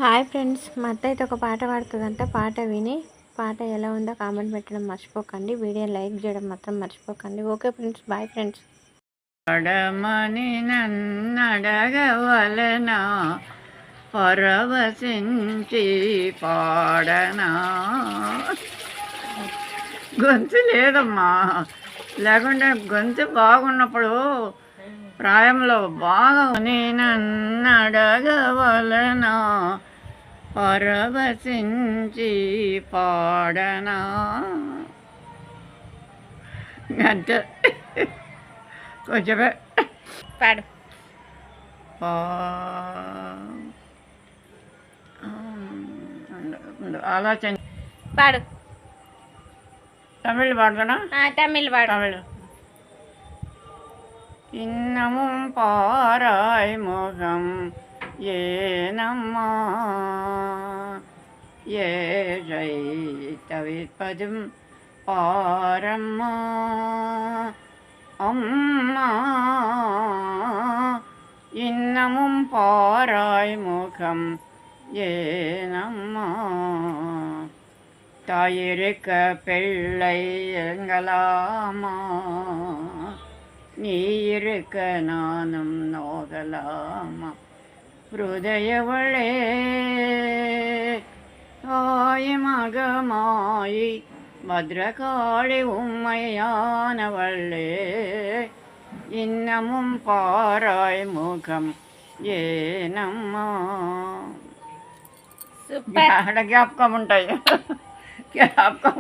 Hi friends, మా అత్త అయితే ఒక పాట పాడుతుందంట. పాట విని పాట ఎలా ఉందో కామెంట్ పెట్టడం మర్చిపోకండి. వీడియో లైక్ చేయడం మాత్రం మర్చిపోకండి. Okay friends, boy friends. పాడమని నన్నడగవలనా, పరవశించి పాడనా. గొంతు లేదమ్మా, లేకుంటే గొంతు బాగున్నప్పుడు ప్రాయంలో బాగా నన్నడగవలనా, పరవశించి పాడనా. అంతే, కొంచెమే పాడు. ఆలోచన పాడు. தமிழ் பாடுறேனா? தமிழ் பாடு. தமிழ். இன்னமும் பாராய் முகம் ஏனம்மா, ஏழை தவிர்ப்பதும் பாரம்மா. அம்மா, இன்னமும் பாராய் முகம் ஏனம்மா, தாயிருக்க பிள்ளை எங்கலாமா, நீ இருக்க நானும் நோகலாமா. ஹிருதயவளே தாய் மகமாயி பத்ரகாளி உம்மையானவளே, இன்னமும் பாராய் முகம் ஏனம்மா. సూపర్. జ్ఞాపకం ఉంటాయి, జ్ఞాపకం